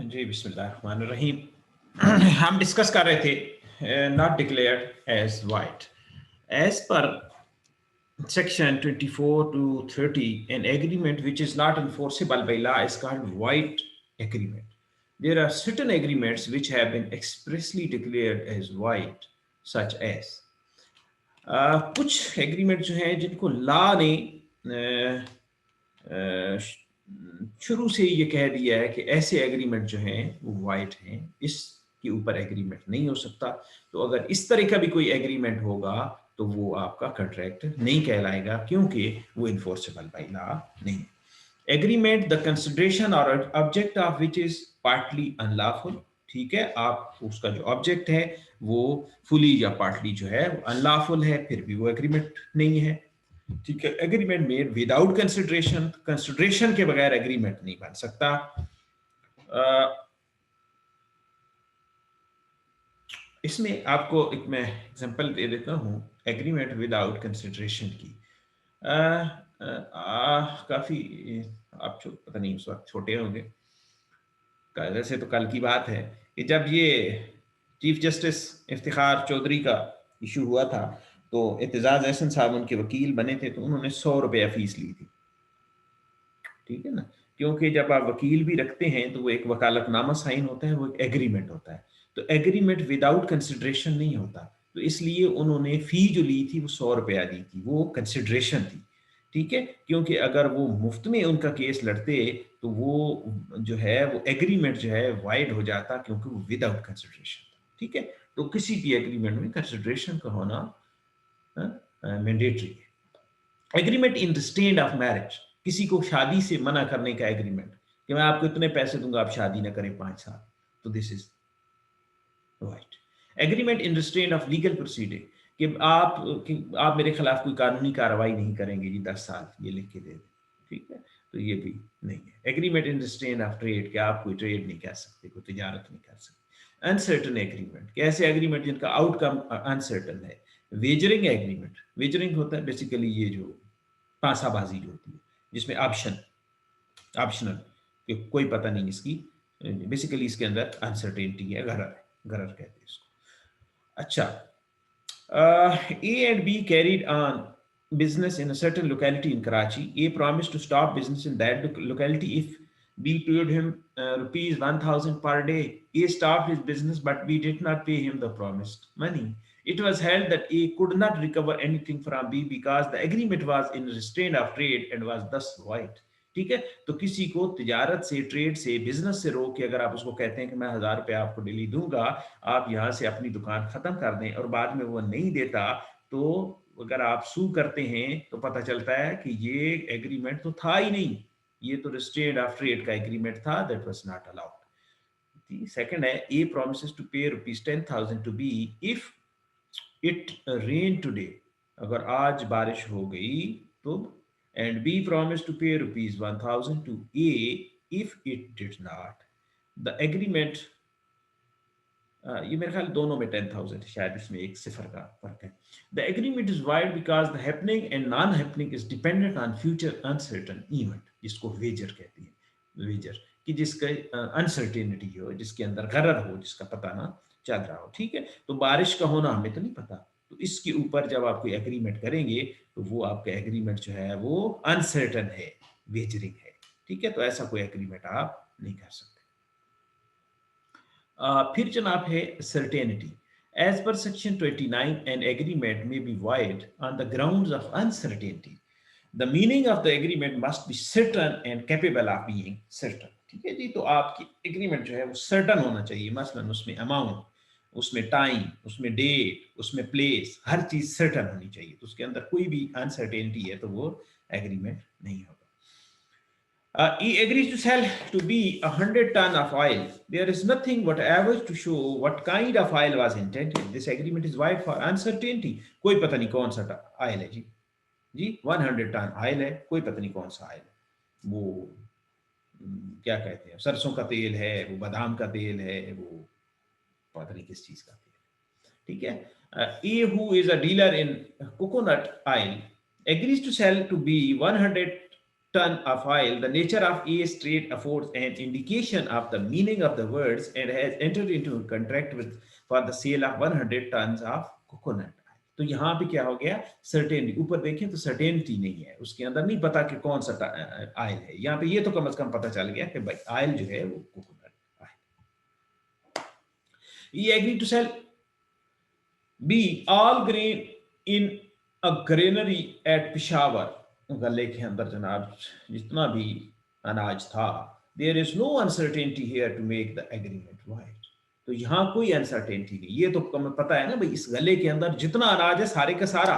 जी बिस्मिल्लाहिर्रहमानिर्रहीम। हम डिस्कस कर रहे थे not declared as void as per section 24 to 30 an agreement which is not enforceable by law is called void agreement. There are certain agreements which have been expressly declared as void such as कुछ agreement जो हैं जिनको law ने शुरू से ये कह दिया है कि ऐसे एग्रीमेंट जो हैं वो वाइड हैं, इसके ऊपर एग्रीमेंट नहीं हो सकता। तो अगर इस तरह का भी कोई एग्रीमेंट होगा तो वो आपका कॉन्ट्रैक्ट नहीं कहलाएगा, क्योंकि वो इन्फोर्सेबल बाय लॉ नहीं है। एग्रीमेंट द कंसिडरेशन और object of which is partly unlawful, ठीक है, आप उसका जो ऑब्जेक्ट है वो फुली या पार्टली जो है अनलॉफुल है, फिर भी वो एग्रीमेंट नहीं है। ठीक है, agreement made without consideration, consideration के बगैर एग्रीमेंट नहीं बन सकता। इसमें आपको एक मैं एग्जांपल दे देता हूँ एग्रीमेंट विदाउट कंसिडरेशन की। काफी आप पता नहीं उस वक्त छोटे होंगे, वैसे तो कल की बात है कि जब ये चीफ जस्टिस इफ्तिखार चौधरी का इशू हुआ था तो एतजाज एहसन साहब उनके वकील बने थे, तो उन्होंने 100 रुपया फीस ली थी। ठीक है ना, क्योंकि जब आप वकील भी रखते हैं तो वो एक वकालतनामा साइन होता है, वो एक एग्रीमेंट होता है। तो एग्रीमेंट विदाउट कंसिडरेशन नहीं होता, तो इसलिए उन्होंने फी जो ली थी वो 100 रुपया ली थी, वो कंसिडरेशन थी। ठीक है, क्योंकि अगर वो मुफ्त में उनका केस लड़ते तो वो जो है वो एग्रीमेंट जो है वाइड हो जाता, क्योंकि वो विदाउट कंसिडरेशन था। ठीक है, तो किसी भी एग्रीमेंट में कंसिडरेशन का होना मैंडेटरी है। Agreement in the state of marriage, किसी को शादी से मना करने का एग्रीमेंट कि मैं आपको इतने पैसे दूंगा आप शादी ना करें 5 साल, तो this is right. Agreement in restraint of legal proceeding कि आप मेरे खिलाफ कोई कानूनी कार्रवाई नहीं करेंगे जी 10 साल, ये लिख के दे दें। ठीक है, तो ये भी नहीं है। Agreement in restraint of trade कि आप कोई ट्रेड नहीं कर सकते, कोई तिजारत नहीं कर सकते। अनसर्टन एग्रीमेंट, कैसे एग्रीमेंट जिनका आउटकम अनसर्टन है। वेजरिंग एग्रीमेंट, वेजरिंग होता है बेसिकली ये जो पासाबाजी जो होती है जिसमें ऑप्शनल कि कोई पता नहीं इसकी, बेसिकली इसके अंदर अनसर्टेनिटी है, गरर कहते हैं इसको। अच्छा, A and B carried on business in a certain locality in Karachi. A promised to stop business in that locality if B paid him rupees 1,000 per day. A stopped his business, but B did not pay him the promised money. It was held that A could not recover anything from B because the agreement was in restraint of trade and was thus void. ठीक है, तो किसी को तिजारत से, trade से, business से रोक के अगर आप उसको कहते हैं कि मैं 1,000 रुपया आपको डेली दूंगा, आप यहाँ से अपनी दुकान खत्म कर दें, और बाद में वो नहीं देता, तो अगर आप सू करते हैं तो पता चलता है कि ये एग्रीमेंट तो था ही नहीं, ये तो रिस्ट्रेंट ऑफ ट्रेड का एग्रीमेंट था, that was not allowed. Second है a promises to pay ₹10,000 to be if it rain today, अगर आज बारिश हो गई तो, and B promised to pay ₹1,000 to A if it did not. The agreement, ये मेरे ख्याल दोनों में 10,000 है, शायद इसमें एक सिफर का फर्क है। The agreement is void because the happening and non-happening is dependent on future uncertain event, जिसको वेजर कहते हैं। वेजर कि जिसका अनसर्टेनिटी हो, जिसके अंदर गरर हो, जिसका पता ना चल रहा हो। ठीक है, तो बारिश का होना हमें तो नहीं पता, तो इसके ऊपर जब आप कोई एग्रीमेंट करेंगे तो वो आपका एग्रीमेंट जो है वो अनसर्टन है, वेजरिंग है। ठीक है, तो ऐसा कोई एग्रीमेंट आप नहीं कर सकते। फिर जनाब है certainty. As per section 29 an agreement में be void on the grounds of uncertainty. The meaning of the agreement must be certain and capable of being certain. ठीक है जी, तो आपकी एग्रीमेंट जो है वो सर्टन होना चाहिए, मसलन उसमें अमाउंट, उसमें टाइम, उसमें डेट, उसमें प्लेस, हर चीज सर्टन होनी चाहिए। तो उसके अंदर कोई भी अनसर्टेनिटी है तो वो एग्रीमेंट नहीं होगा। He agrees to sell to B 100 ton of oil. There is nothing whatever to show what kind of oil was intended. This agreement is void for uncertainty. कोई पता नहीं कौन सा ऑयल है जी 100 टन ऑयल है, कोई पता नहीं कौन सा ऑयल है, वो क्या कहते हैं, सरसों का तेल है, वो बादाम का तेल है, वो पता नहीं किस चीज का तेल है। ठीक है, A who is a dealer in coconut oil agrees to sell to B 100 ton of oil. The nature of A's trade affords an indication of the meaning of the words and has entered into a contract with for the sale of 100 tons of coconut. तो यहाँ पे क्या हो गया, certainty, ऊपर देखें तो certainty नहीं है, उसके अंदर नहीं पता कि कौन सा आयल है। यहाँ पे ये तो कम से कम पता चल गया कि भाई आयल जो है वो coconut oil. He agreed to sell B all grain in a granary at Peshawar. गले के अंदर जनाब जितना भी अनाज था, there is no uncertainty here to make the agreement right. तो यहाँ कोई अनसर्टेनिटी नहीं, ये तो हमें पता है ना भाई इस गले के अंदर जितना अनाज है सारे का सारा,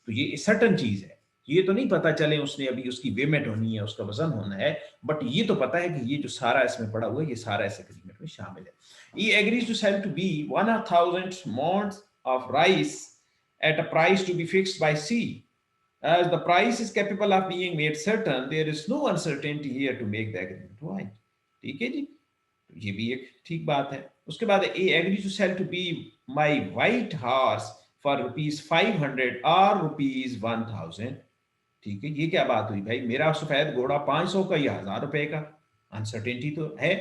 तो ये सर्टन चीज है, ये तो नहीं पता चले उसने अभी उसकी वेमेट होनी है, उसका वजन होना है, बट ये तो पता है कि ये जो सारा इसमें पड़ा हुआ है ये सारा इस एग्रीमेंट में शामिल है। He agrees to sell to B 1,000 mounds of rice at a price to be fixed by C. As the price is capable of being made certain, there is no uncertainty here to make the agreement right. ठीक है जी, तो ये भी एक ठीक बात है। उसके बाद A agrees to sell to B my white horse for ₹500 or ₹1,000. ठीक है, ये क्या बात हुई भाई, मेरा सफेद घोड़ा 500 का या 1000 रुपए का, अनसर्टेनिटी तो है,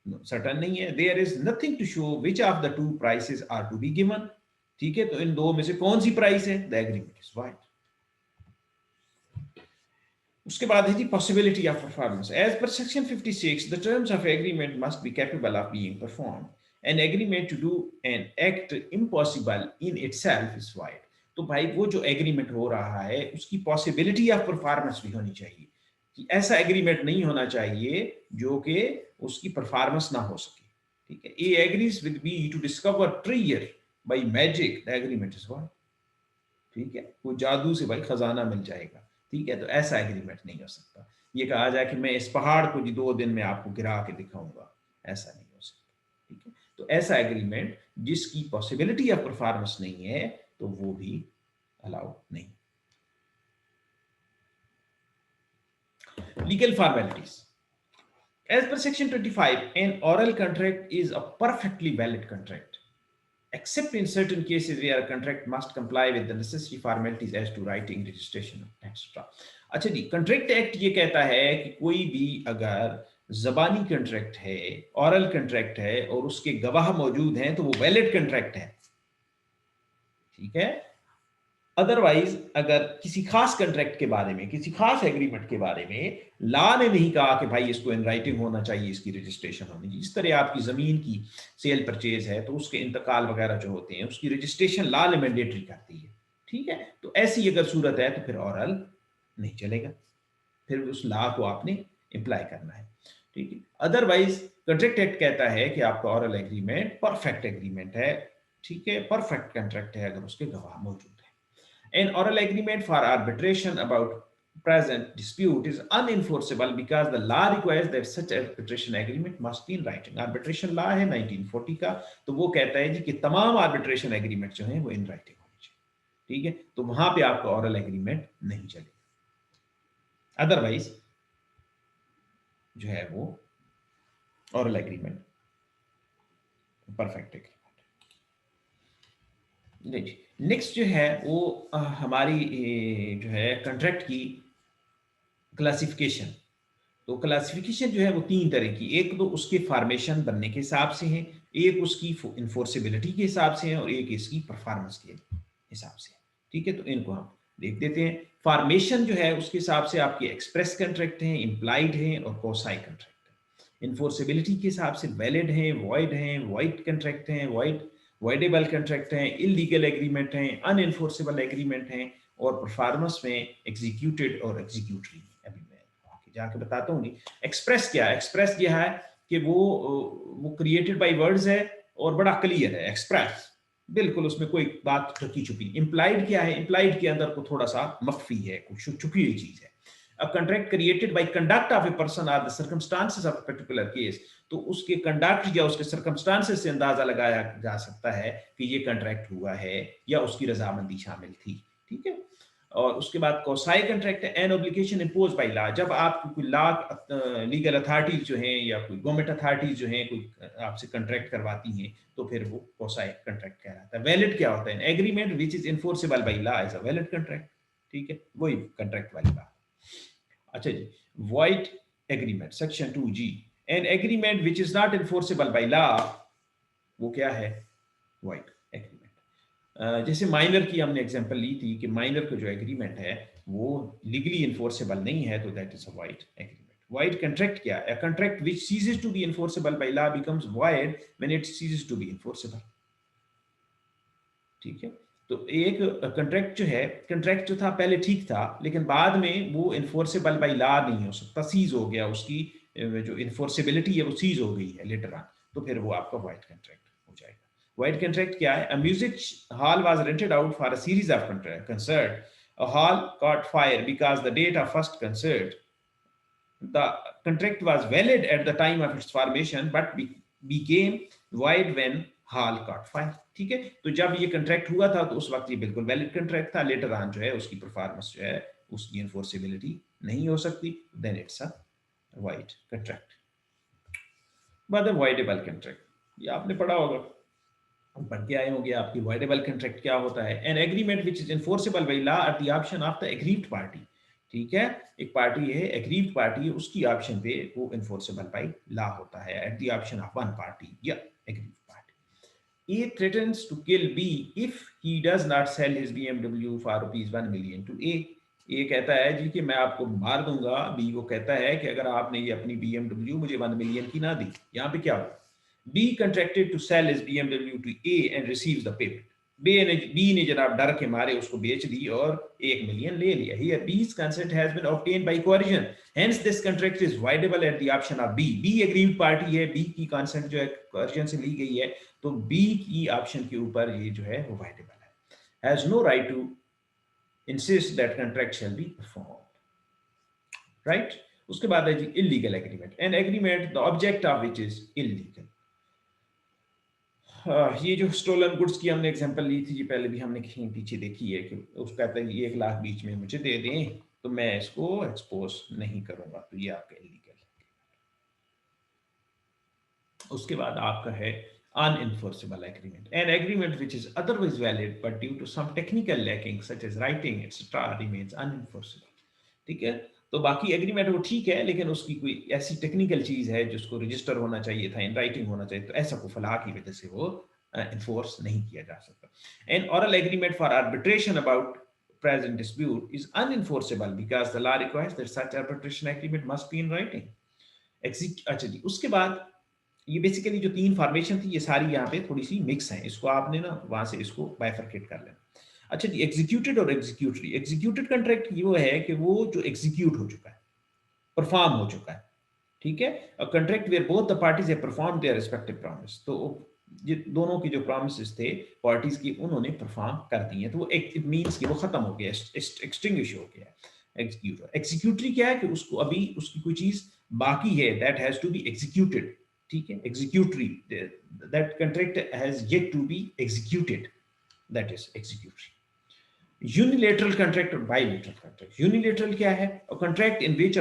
सर्टन नहीं है। There is nothing to show which of the two prices are to be given. ठीक है, तो इन दो में से कौन सी प्राइस है, द एग्रीमेंट इज वाइट। उसके बाद है जी possibility of performance. As per section 56 the terms of agreement must be capable of being performed. An agreement to do an act impossible in itself is void. तो भाई वो जो agreement हो रहा है उसकी पॉसिबिलिटी ऑफ परफॉर्मेंस भी होनी चाहिए, कि ऐसा एग्रीमेंट नहीं होना चाहिए जो कि उसकी परफॉर्मेंस ना हो सके। ठीक है, A agrees with B to discover treasure by magic, the agreement is void. ठीक है, वो जादू से भाई खजाना मिल जाएगा। ठीक है, तो ऐसा एग्रीमेंट नहीं हो सकता। ये कहा जाए कि मैं इस पहाड़ को जी 2 दिन में आपको गिरा के दिखाऊंगा, ऐसा नहीं हो सकता। ठीक है, तो ऐसा एग्रीमेंट जिसकी पॉसिबिलिटी ऑफ परफॉर्मेंस नहीं है तो वो भी अलाउ नहीं। Legal formalities. As per section 25, an oral contract is a perfectly valid contract, except in certain cases where a contract must comply with the necessary formalities as to writing, registration, etc. अच्छा जी, contract act ये कहता है कि कोई भी अगर जबानी contract है, ओरल कंट्रैक्ट है और उसके गवाह मौजूद हैं तो वो वैलिड कंट्रैक्ट है। ठीक है, अदरवाइज अगर किसी खास कंट्रैक्ट के बारे में, किसी खास एग्रीमेंट के बारे में लॉ ने नहीं कहा कि भाई इसको इन राइटिंग होना चाहिए, इसकी रजिस्ट्रेशन होनी चाहिए। इस तरह आपकी जमीन की सेल परचेज है तो उसके इंतकाल वगैरह जो होते हैं उसकी रजिस्ट्रेशन लॉ ने मैंडेटरी करती है। ठीक है, तो ऐसी अगर सूरत है तो फिर ओरल नहीं चलेगा, फिर उस लॉ को आपने इम्प्लाई करना है। ठीक है, अदरवाइज कंट्रैक्ट एक्ट कहता है कि आपका ओरल एग्रीमेंट परफेक्ट एग्रीमेंट है। ठीक है, परफेक्ट कंट्रैक्ट है अगर उसके गवाह मौजूद है। An oral agreement for arbitration about present dispute is unenforceable because the law requires that such arbitration agreement must be in writing. Arbitration law है 1940 का, तो वो कहता है जी कि तमाम arbitration agreement जो हैं वो in writing होनी चाहिए। ठीक है, तो वहां पे आपका oral agreement नहीं चलेगा। अदरवाइज जो है वो oral agreement परफेक्ट है। नेक्स्ट जो है वो हमारी जो है कंट्रैक्ट की क्लासिफिकेशन। तो क्लासिफिकेशन जो है वो 3 तरह की, एक तो उसके फॉर्मेशन बनने के हिसाब से है, एक उसकी इन्फोर्सेबिलिटी के हिसाब से है और एक इसकी परफॉर्मेंस के हिसाब से। ठीक है, तो इनको हम देख देते हैं। फॉर्मेशन जो है उसके हिसाब से आपके एक्सप्रेस कंट्रैक्ट हैं, इम्प्लाइड हैं और कोसाई कंट्रैक्ट हैं। इन्फोर्सेबिलिटी के हिसाब से वैलिड हैं, वॉइड हैं, वाइड कंट्रैक्ट हैं, वॉइडेबल कंट्रैक्ट हैं, इलीगल एग्रीमेंट हैं, अनएनफोर्सेबल एग्रीमेंट हैं और परफॉर्मेंस में एग्जीक्यूटेड और एग्जीक्यूटरी। अभी मैं आगे जाके बताता हूँ। एक्सप्रेस क्या है, एक्सप्रेस यह है कि वो क्रिएटेड बाय वर्ड्स है और बड़ा क्लियर है। एक्सप्रेस बिल्कुल उसमें कोई बात ढकी छुपी। इम्प्लाइड क्या है, इम्प्लाइड के अंदर को थोड़ा सा मख्फी है, कुछ छुपी हुई चीज है। A contract created by conduct of a person or the circumstances of a particular case, तो उसके कंडक्ट या उसके सर्कमस्टांसेस से अंदाजा लगाया जा सकता है कि ये कंट्रैक्ट हुआ है या उसकी रजामंदी शामिल थी। ठीक है, और उसके बाद कोसाई कंट्रैक्ट है an obligation impose by law. जब आप कोई लॉ लीगल अथॉरिटीज जो हैं या कोई गवर्नमेंट अथॉरिटीज जो हैं कोई आपसे कंट्रैक्ट करवाती हैं तो फिर वो कोसाई कंट्रैक्ट कहलाता है। वैलिड क्या होता है, agreement which is enforceable by law is a valid contract. ठीक है, वही कंट्रैक्ट वाली बात। अच्छा जी, void agreement section 2G, an agreement which is not enforceable by law, वो क्या है? void agreement। जैसे माइनर की हमने एग्जांपल ली थी कि माइनर का जो एग्रीमेंट है वो लीगली इन्फोर्सेबल नहीं है, तो that is a void agreement। void contract क्या है? A contract which ceases to be enforceable by law becomes void when it ceases to be enforceable। ठीक है, तो एक कंट्रैक्ट जो है, कंट्रैक्ट जो था पहले ठीक था, लेकिन बाद में वो इन्फोर्सेबल बाई लॉ नहीं हो सकता, सीज हो गया, उसकी जो इन्फोर्सेबिलिटी है वो सीज हो गई है लेटर ऑन, तो फिर वो आपका वाइड कंट्रैक्ट हो जाएगा। वाइड कंट्रैक्ट क्या है? अ music hall was rented out for a series of concert, a hall caught fire because the date of first concert, the contract was valid at the time of its formation but became void when hall caught fire। ठीक है, तो जब ये contract हुआ था तो उस वक्त ये बिल्कुल वैलिड कंट्रैक्ट था, लेटर ऑन जो है उसकी परफॉर्मेंस जो है उसकी इन्फोर्सेबिलिटी नहीं हो सकती, then it's a void contract. बाद वाइडेबल कंट्रैक्ट, ये आपने पढ़ा होगा, पढ़ के आए होंगे, आपकी वाइडेबल कंट्रैक्ट क्या होता है? N agreement which is enforceable by law at the option of the aggrieved party. ठीक है, एक पार्टी है, एग्रीव्ड पार्टी है, उसकी ऑप्शन पे वो एनफोर्सेबल बाय लॉ होता है, at the option of one party या aggrieved party. A threatens to kill B if he does not sell his BMW for ₹1 million to A. A कहता है जी कि मैं आपको मार दूंगा, बी को कहता है कि अगर आपने ये अपनी BMW मुझे 1 मिलियन की ना दी। यहाँ पे क्या हुआ? B contracted to sell his BMW to A and receives the payment। B ने जनाब डर के मारे उसको बेच दी और 1 मिलियन ले लिया। Here B's consent has been obtained by coercion, hence this contract is voidable at the option of B। B aggrieved party है, B की consent जो है coercion से ली गई है, तो B की option के ऊपर ये जो है वो voidable है। Has no right to insist that contract shall be performed। Right? उसके बाद है जी illegal agreement, an agreement the object of which is illegal। ये जो स्टोलन गुड्स की हमने एग्जांपल ली थी, ये पहले भी हमने कहीं पीछे देखी है कि उसका कहता है 1 लाख बीच में मुझे दे दें तो मैं इसको एक्सपोज नहीं करूंगा, तो ये आपका इलीगल। उसके बाद आपका है unenforceable agreement, an agreement which is otherwise valid but due to some technical lacking such as writing etcetera remains unenforceable. ठीक है, तो बाकी एग्रीमेंट वो ठीक है, लेकिन उसकी कोई ऐसी टेक्निकल चीज है जिसको रजिस्टर होना चाहिए था, इन राइटिंग होना चाहिए, तो ऐसा को फलाह की वजह से वो इन्फोर्स नहीं किया जा सकता। An oral agreement for arbitration about present dispute is unenforceable because the law requires that such arbitration agreement must be in writing। अच्छा जी, उसके बाद ये बेसिकली जो 3 फॉर्मेशन थी ये सारी यहाँ पे थोड़ी सी मिक्स है, इसको आपने ना वहां से इसको बाइफरकेट कर लेना। अच्छा जी, एग्जीक्यूटेड और एग्जीक्यूटरी। एग्जीक्यूटेड कॉन्ट्रैक्ट ये वो है कि वो जो एग्जीक्यूट हो चुका है, परफॉर्म हो चुका है। ठीक है, a contract where both the parties have performed their respective promise, तो ये दोनों की जो प्रॉमिसेस थे पार्टीज की उन्होंने परफॉर्म कर दी हैं, तो वो इट मींस कि वो खत्म हो गया, एक्सटिंग्विश हो गया। एग्जीक्यूटर, एग्जीक्यूटरी क्या है कि उसको अभी उसकी कोई चीज बाकी है, that has to be executed. ठीक है, executory, that contract has yet to be executed, that is executory. Unilateral contract or bilateral contract। Unilateral क्या है? A contract in which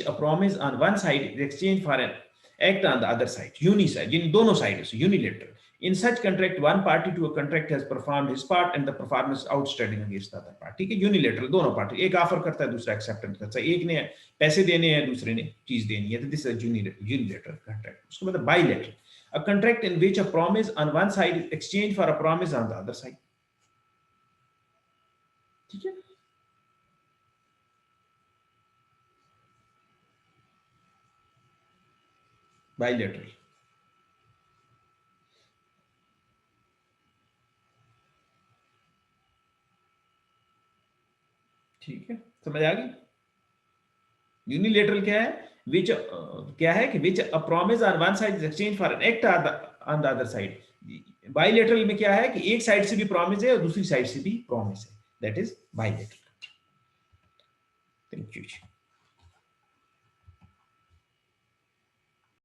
a promise on one side is exchanged for an act on the other side। Uniside, जिन दोनों side से unilateral। In such contract, one party to a contract has performed his part and the performance outstanding against the other party। ठीक है, unilateral, दोनों party, एक offer करता है दूसरा acceptance करता है, एक ने पैसे देने हैं दूसरे ने चीज देनी है, तो दिस इज unilateral contract। उसके बाद bilateral, a contract in which a promise on one side is exchanged for a promise on the other side। ठीक है, बाइलेटरल। ठीक है, समझ आ गई? यूनिलेटरल क्या है? विच क्या है कि which a promise on one side is exchange for an act on the other side. Bilateral में क्या है कि एक साइड से भी प्रॉमिस है और दूसरी साइड से भी प्रॉमिस है, that is bilateral. Thank you.